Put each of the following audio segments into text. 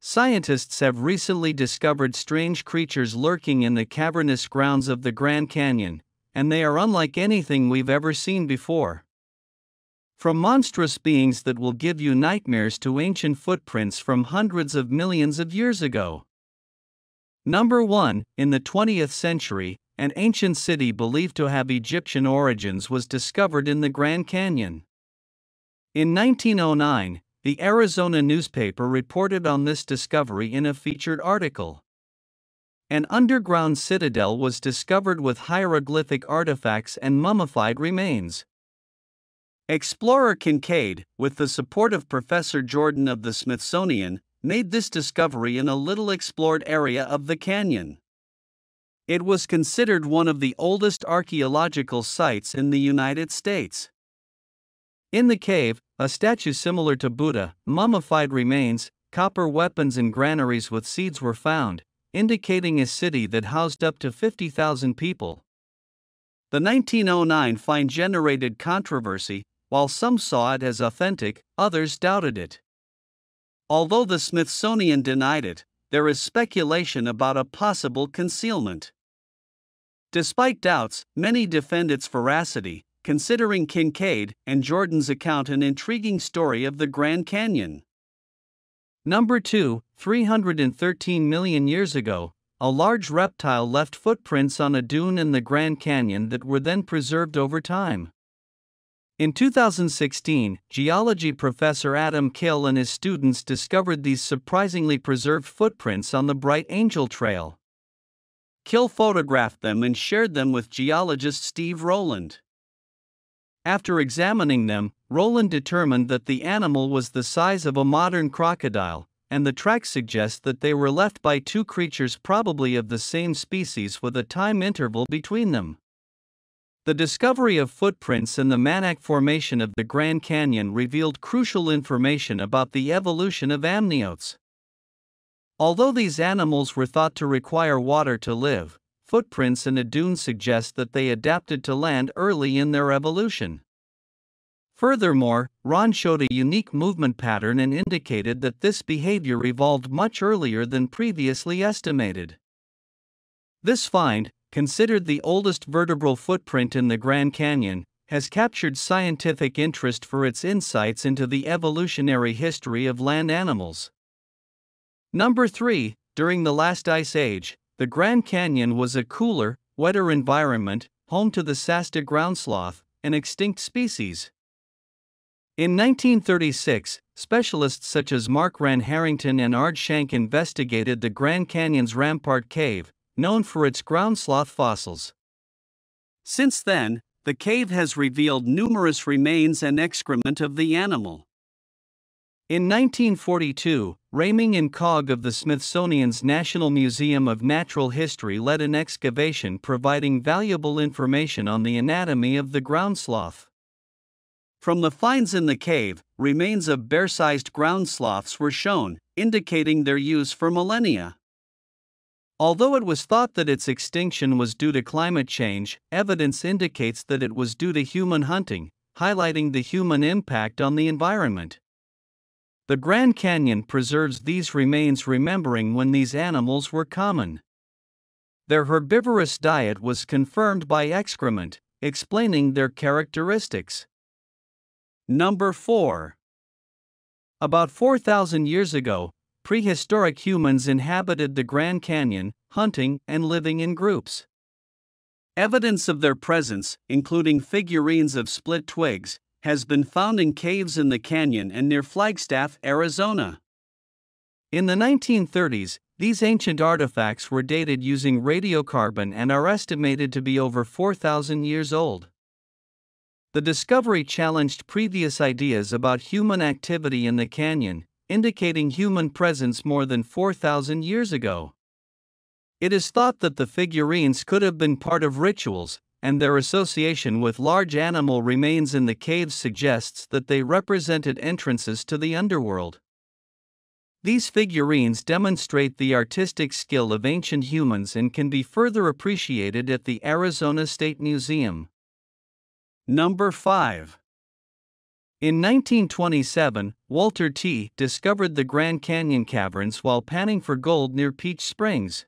Scientists have recently discovered strange creatures lurking in the cavernous grounds of the Grand Canyon, and they are unlike anything we've ever seen before. From monstrous beings that will give you nightmares to ancient footprints from hundreds of millions of years ago. Number 1. In the 20th century, an ancient city believed to have Egyptian origins was discovered in the Grand Canyon. In 1909, the Arizona newspaper reported on this discovery in a featured article. An underground citadel was discovered with hieroglyphic artifacts and mummified remains. Explorer Kincaid, with the support of Professor Jordan of the Smithsonian, made this discovery in a little explored area of the canyon. It was considered one of the oldest archaeological sites in the United States. In the cave, a statue similar to Buddha, mummified remains, copper weapons and granaries with seeds were found, indicating a city that housed up to 50,000 people. The 1909 find generated controversy. While some saw it as authentic, others doubted it. Although the Smithsonian denied it, there is speculation about a possible concealment. Despite doubts, many defend its veracity, considering Kincaid and Jordan's account an intriguing story of the Grand Canyon. Number 2, 313 million years ago, a large reptile left footprints on a dune in the Grand Canyon that were then preserved over time. In 2016, geology professor Adam Kill and his students discovered these surprisingly preserved footprints on the Bright Angel Trail. Kill photographed them and shared them with geologist Steve Rowland. After examining them, Rowland determined that the animal was the size of a modern crocodile, and the tracks suggest that they were left by two creatures probably of the same species with a time interval between them. The discovery of footprints in the Manac Formation of the Grand Canyon revealed crucial information about the evolution of amniotes. Although these animals were thought to require water to live, footprints in a dune suggest that they adapted to land early in their evolution. Furthermore, Ron showed a unique movement pattern and indicated that this behavior evolved much earlier than previously estimated. This find, considered the oldest vertebral footprint in the Grand Canyon, has captured scientific interest for its insights into the evolutionary history of land animals. Number 3. During the last ice age, the Grand Canyon was a cooler, wetter environment, home to the Shasta ground sloth, an extinct species. In 1936, specialists such as Mark Ran Harrington and Ard Shank investigated the Grand Canyon's Rampart Cave, known for its ground sloth fossils. Since then, the cave has revealed numerous remains and excrement of the animal. In 1942, Raming and Cog of the Smithsonian's National Museum of Natural History led an excavation providing valuable information on the anatomy of the ground sloth. From the finds in the cave, remains of bear-sized ground sloths were shown, indicating their use for millennia. Although it was thought that its extinction was due to climate change, evidence indicates that it was due to human hunting, highlighting the human impact on the environment. The Grand Canyon preserves these remains, remembering when these animals were common. Their herbivorous diet was confirmed by excrement, explaining their characteristics. Number 4. About 4,000 years ago, prehistoric humans inhabited the Grand Canyon, hunting and living in groups. Evidence of their presence, including figurines of split twigs, has been found in caves in the canyon and near Flagstaff, Arizona. In the 1930s, these ancient artifacts were dated using radiocarbon and are estimated to be over 4,000 years old. The discovery challenged previous ideas about human activity in the canyon, indicating human presence more than 4,000 years ago. It is thought that the figurines could have been part of rituals, and their association with large animal remains in the caves suggests that they represented entrances to the underworld. These figurines demonstrate the artistic skill of ancient humans and can be further appreciated at the Arizona State Museum. Number 5. In 1927, Walter T. discovered the Grand Canyon caverns while panning for gold near Peach Springs.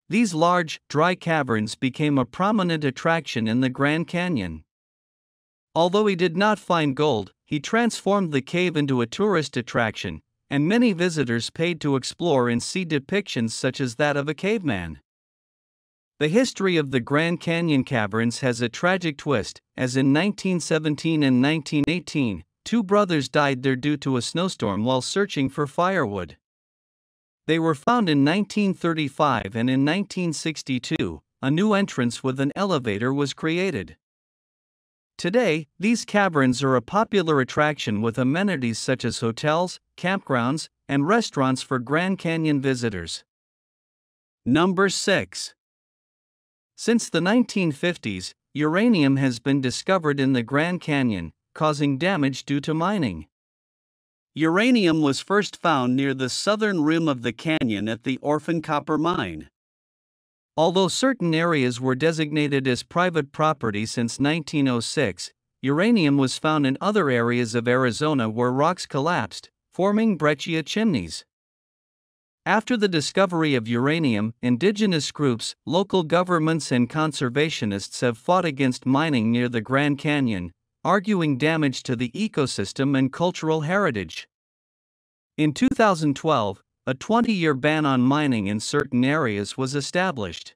These large, dry caverns became a prominent attraction in the Grand Canyon. Although he did not find gold, he transformed the cave into a tourist attraction, and many visitors paid to explore and see depictions such as that of a caveman. The history of the Grand Canyon caverns has a tragic twist, as in 1917 and 1918, two brothers died there due to a snowstorm while searching for firewood. They were found in 1935, and in 1962, a new entrance with an elevator was created. Today, these caverns are a popular attraction with amenities such as hotels, campgrounds, and restaurants for Grand Canyon visitors. Number 6. Since the 1950s, uranium has been discovered in the Grand Canyon, causing damage due to mining. Uranium was first found near the southern rim of the canyon at the Orphan Copper Mine. Although certain areas were designated as private property since 1906, uranium was found in other areas of Arizona where rocks collapsed, forming breccia chimneys. After the discovery of uranium, indigenous groups, local governments, and conservationists have fought against mining near the Grand Canyon, arguing damage to the ecosystem and cultural heritage. In 2012, a 20-year ban on mining in certain areas was established.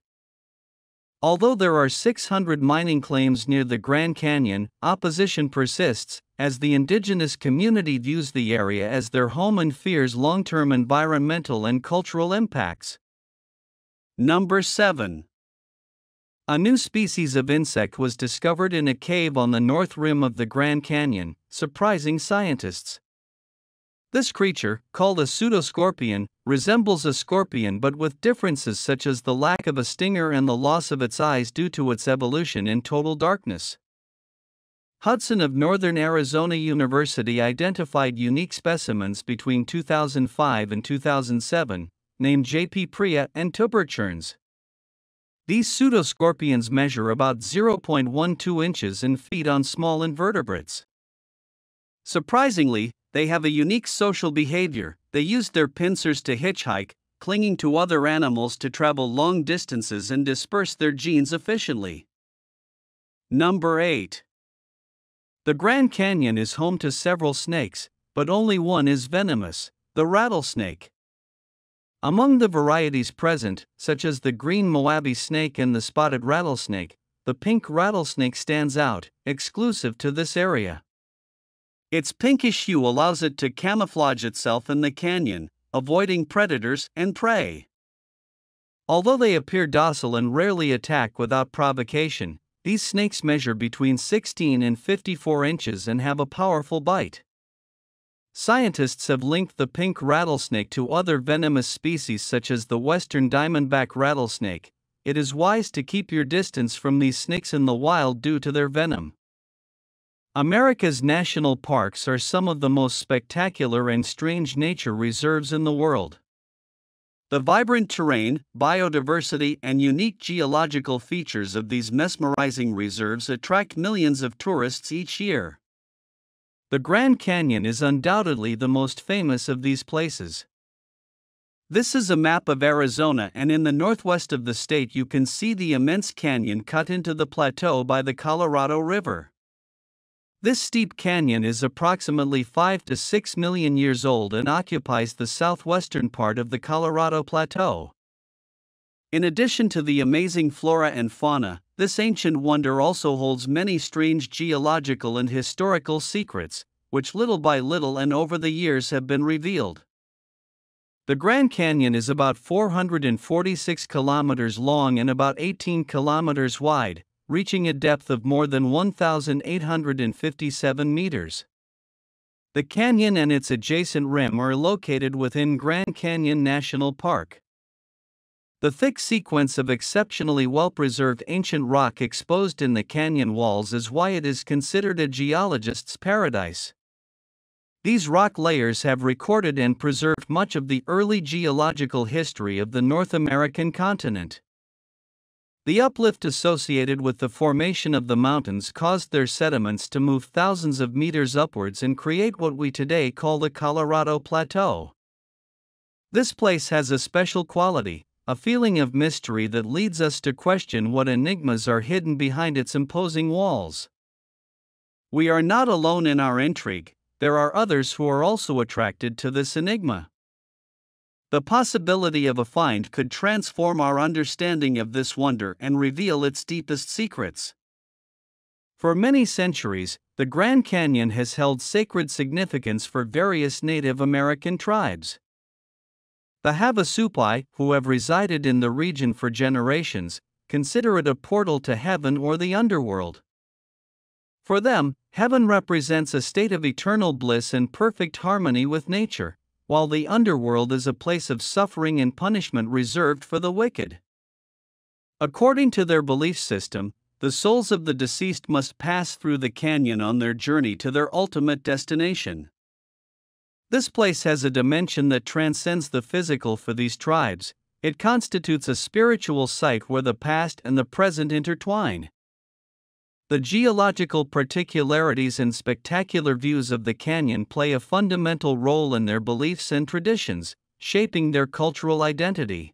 Although there are 600 mining claims near the Grand Canyon, opposition persists, as the indigenous community views the area as their home and fears long-term environmental and cultural impacts. Number 7. A new species of insect was discovered in a cave on the north rim of the Grand Canyon, surprising scientists. This creature, called a pseudoscorpion, resembles a scorpion but with differences such as the lack of a stinger and the loss of its eyes due to its evolution in total darkness. Hudson of Northern Arizona University identified unique specimens between 2005 and 2007, named J.P. Priya and tuberchurns. These pseudoscorpions measure about 0.12 inches and feed on small invertebrates. Surprisingly, they have a unique social behavior. They use their pincers to hitchhike, clinging to other animals to travel long distances and disperse their genes efficiently. Number 8. The Grand Canyon is home to several snakes, but only one is venomous, the rattlesnake. Among the varieties present, such as the green Moabi snake and the spotted rattlesnake, the pink rattlesnake stands out, exclusive to this area. Its pinkish hue allows it to camouflage itself in the canyon, avoiding predators and prey. Although they appear docile and rarely attack without provocation, these snakes measure between 16 and 54 inches and have a powerful bite. Scientists have linked the pink rattlesnake to other venomous species such as the western diamondback rattlesnake. It is wise to keep your distance from these snakes in the wild due to their venom. America's national parks are some of the most spectacular and strange nature reserves in the world. The vibrant terrain, biodiversity, and unique geological features of these mesmerizing reserves attract millions of tourists each year. The Grand Canyon is undoubtedly the most famous of these places. This is a map of Arizona, and in the northwest of the state you can see the immense canyon cut into the plateau by the Colorado River. This steep canyon is approximately 5 to 6 million years old and occupies the southwestern part of the Colorado Plateau. In addition to the amazing flora and fauna, this ancient wonder also holds many strange geological and historical secrets, which little by little and over the years have been revealed. The Grand Canyon is about 446 kilometers long and about 18 kilometers wide, reaching a depth of more than 1,857 meters. The canyon and its adjacent rim are located within Grand Canyon National Park. The thick sequence of exceptionally well-preserved ancient rock exposed in the canyon walls is why it is considered a geologist's paradise. These rock layers have recorded and preserved much of the early geological history of the North American continent. The uplift associated with the formation of the mountains caused their sediments to move thousands of meters upwards and create what we today call the Colorado Plateau. This place has a special quality, a feeling of mystery that leads us to question what enigmas are hidden behind its imposing walls. We are not alone in our intrigue, there are others who are also attracted to this enigma. The possibility of a find could transform our understanding of this wonder and reveal its deepest secrets. For many centuries, the Grand Canyon has held sacred significance for various Native American tribes. The Havasupai, who have resided in the region for generations, consider it a portal to heaven or the underworld. For them, heaven represents a state of eternal bliss and perfect harmony with nature, while the underworld is a place of suffering and punishment reserved for the wicked. According to their belief system, the souls of the deceased must pass through the canyon on their journey to their ultimate destination. This place has a dimension that transcends the physical for these tribes. It constitutes a spiritual site where the past and the present intertwine. The geological particularities and spectacular views of the canyon play a fundamental role in their beliefs and traditions, shaping their cultural identity.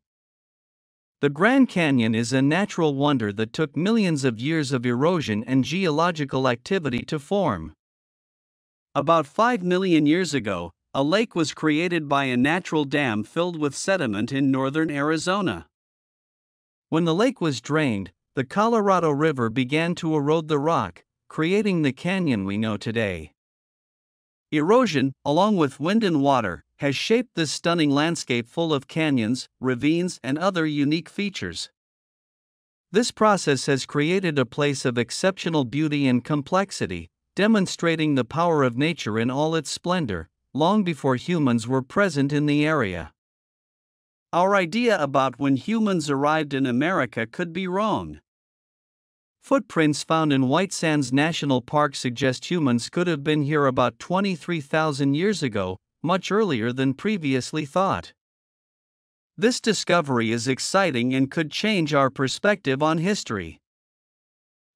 The Grand Canyon is a natural wonder that took millions of years of erosion and geological activity to form. About 5 million years ago, a lake was created by a natural dam filled with sediment in northern Arizona. When the lake was drained, the Colorado River began to erode the rock, creating the canyon we know today. Erosion, along with wind and water, has shaped this stunning landscape full of canyons, ravines, and other unique features. This process has created a place of exceptional beauty and complexity, demonstrating the power of nature in all its splendor, long before humans were present in the area. Our idea about when humans arrived in America could be wrong. Footprints found in White Sands National Park suggest humans could have been here about 23,000 years ago, much earlier than previously thought. This discovery is exciting and could change our perspective on history.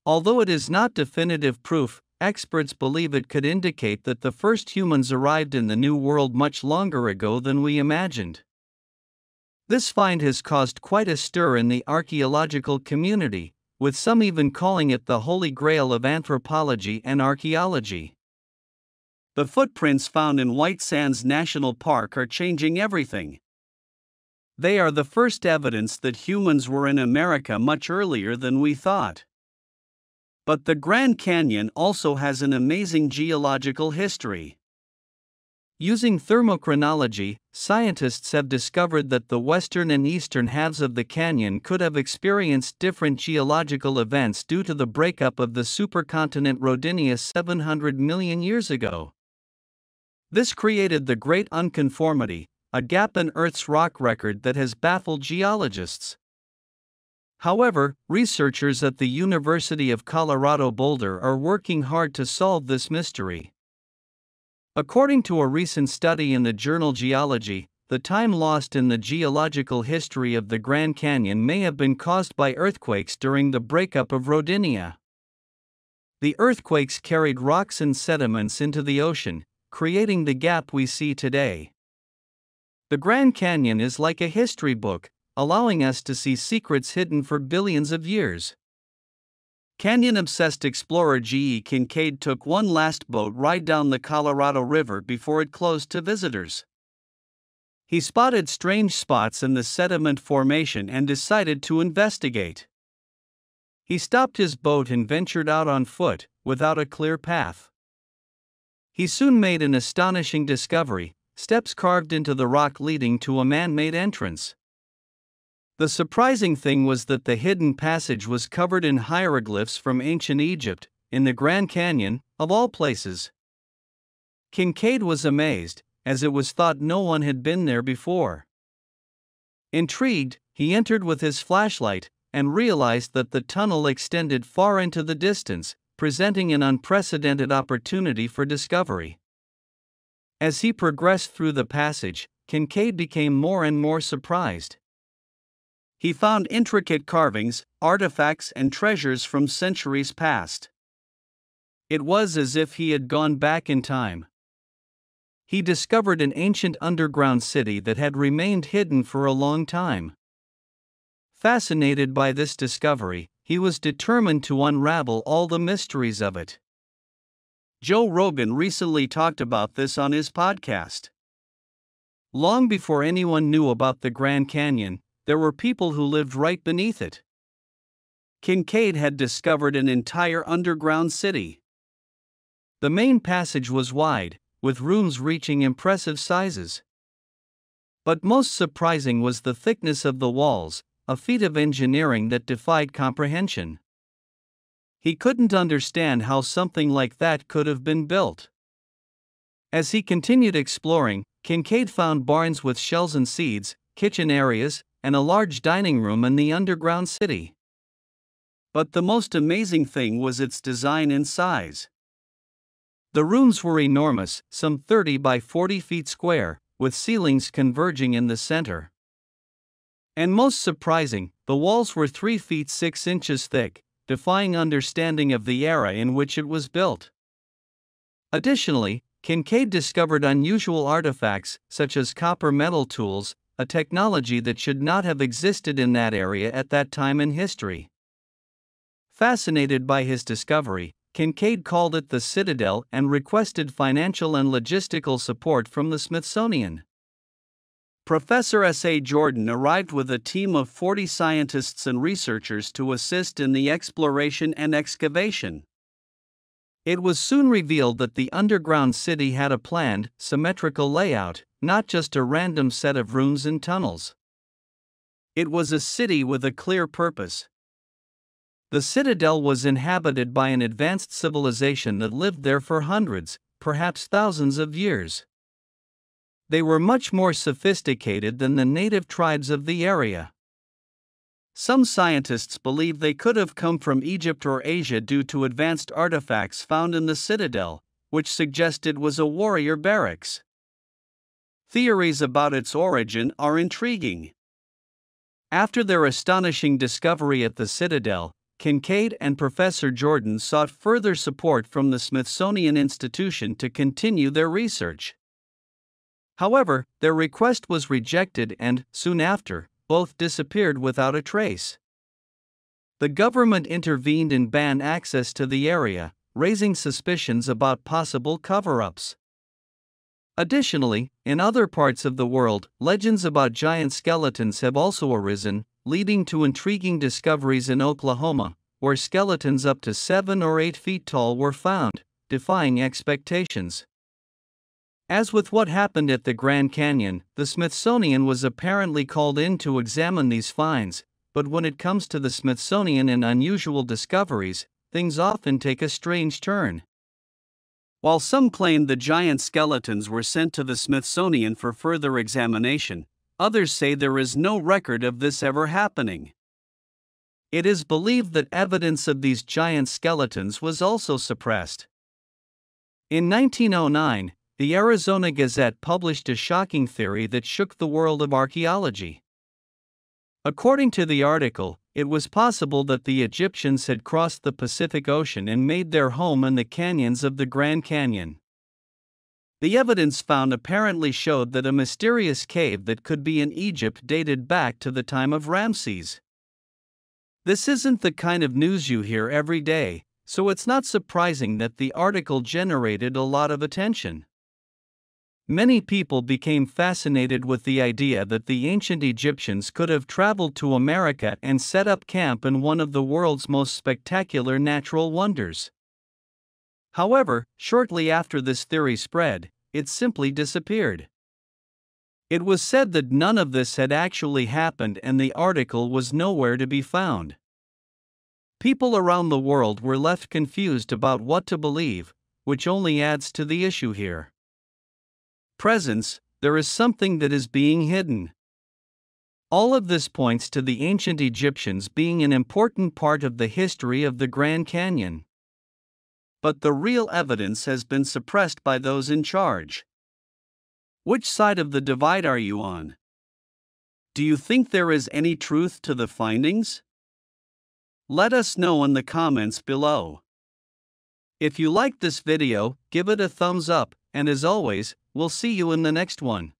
Although it is not definitive proof, experts believe it could indicate that the first humans arrived in the New World much longer ago than we imagined. This find has caused quite a stir in the archaeological community, with some even calling it the Holy Grail of anthropology and archaeology. The footprints found in White Sands National Park are changing everything. They are the first evidence that humans were in America much earlier than we thought. But the Grand Canyon also has an amazing geological history. Using thermochronology, scientists have discovered that the western and eastern halves of the canyon could have experienced different geological events due to the breakup of the supercontinent Rodinia 700 million years ago. This created the Great Unconformity, a gap in Earth's rock record that has baffled geologists. However, researchers at the University of Colorado Boulder are working hard to solve this mystery. According to a recent study in the journal Geology, the time lost in the geological history of the Grand Canyon may have been caused by earthquakes during the breakup of Rodinia. The earthquakes carried rocks and sediments into the ocean, creating the gap we see today. The Grand Canyon is like a history book, allowing us to see secrets hidden for billions of years. Canyon-obsessed explorer G.E. Kincaid took one last boat ride down the Colorado River before it closed to visitors. He spotted strange spots in the sediment formation and decided to investigate. He stopped his boat and ventured out on foot, without a clear path. He soon made an astonishing discovery: steps carved into the rock leading to a man-made entrance. The surprising thing was that the hidden passage was covered in hieroglyphs from ancient Egypt, in the Grand Canyon, of all places. Kincaid was amazed, as it was thought no one had been there before. Intrigued, he entered with his flashlight, and realized that the tunnel extended far into the distance, presenting an unprecedented opportunity for discovery. As he progressed through the passage, Kincaid became more and more surprised. He found intricate carvings, artifacts, and treasures from centuries past. It was as if he had gone back in time. He discovered an ancient underground city that had remained hidden for a long time. Fascinated by this discovery, he was determined to unravel all the mysteries of it. Joe Rogan recently talked about this on his podcast. Long before anyone knew about the Grand Canyon, there were people who lived right beneath it. Kincaid had discovered an entire underground city. The main passage was wide, with rooms reaching impressive sizes. But most surprising was the thickness of the walls, a feat of engineering that defied comprehension. He couldn't understand how something like that could have been built. As he continued exploring, Kincaid found barns with shells and seeds, kitchen areas, and a large dining room in the underground city. But the most amazing thing was its design and size. The rooms were enormous, some 30 by 40 feet square, with ceilings converging in the center. And most surprising, the walls were 3 feet 6 inches thick, defying understanding of the era in which it was built. Additionally, Kincaid discovered unusual artifacts, such as copper metal tools, a technology that should not have existed in that area at that time in history. Fascinated by his discovery, Kincaid called it the Citadel and requested financial and logistical support from the Smithsonian. Professor S.A. Jordan arrived with a team of 40 scientists and researchers to assist in the exploration and excavation. It was soon revealed that the underground city had a planned, symmetrical layout, not just a random set of rooms and tunnels. It was a city with a clear purpose. The citadel was inhabited by an advanced civilization that lived there for hundreds, perhaps thousands of years. They were much more sophisticated than the native tribes of the area. Some scientists believe they could have come from Egypt or Asia due to advanced artifacts found in the citadel, which suggested it was a warrior barracks. Theories about its origin are intriguing. After their astonishing discovery at the citadel, Kincaid and Professor Jordan sought further support from the Smithsonian Institution to continue their research. However, their request was rejected and, soon after, both disappeared without a trace. The government intervened and banned access to the area, raising suspicions about possible cover-ups. Additionally, in other parts of the world, legends about giant skeletons have also arisen, leading to intriguing discoveries in Oklahoma, where skeletons up to 7 or 8 feet tall were found, defying expectations. As with what happened at the Grand Canyon, the Smithsonian was apparently called in to examine these finds, but when it comes to the Smithsonian and unusual discoveries, things often take a strange turn. While some claim the giant skeletons were sent to the Smithsonian for further examination, others say there is no record of this ever happening. It is believed that evidence of these giant skeletons was also suppressed. In 1909, the Arizona Gazette published a shocking theory that shook the world of archaeology. According to the article, it was possible that the Egyptians had crossed the Pacific Ocean and made their home in the canyons of the Grand Canyon. The evidence found apparently showed that a mysterious cave that could be in Egypt dated back to the time of Ramses. This isn't the kind of news you hear every day, so it's not surprising that the article generated a lot of attention. Many people became fascinated with the idea that the ancient Egyptians could have traveled to America and set up camp in one of the world's most spectacular natural wonders. However, shortly after this theory spread, it simply disappeared. It was said that none of this had actually happened and the article was nowhere to be found. People around the world were left confused about what to believe, which only adds to the issue here. Presence, there is something that is being hidden. All of this points to the ancient Egyptians being an important part of the history of the Grand Canyon. But the real evidence has been suppressed by those in charge. Which side of the divide are you on? Do you think there is any truth to the findings? Let us know in the comments below. If you liked this video, give it a thumbs up, and as always, we'll see you in the next one.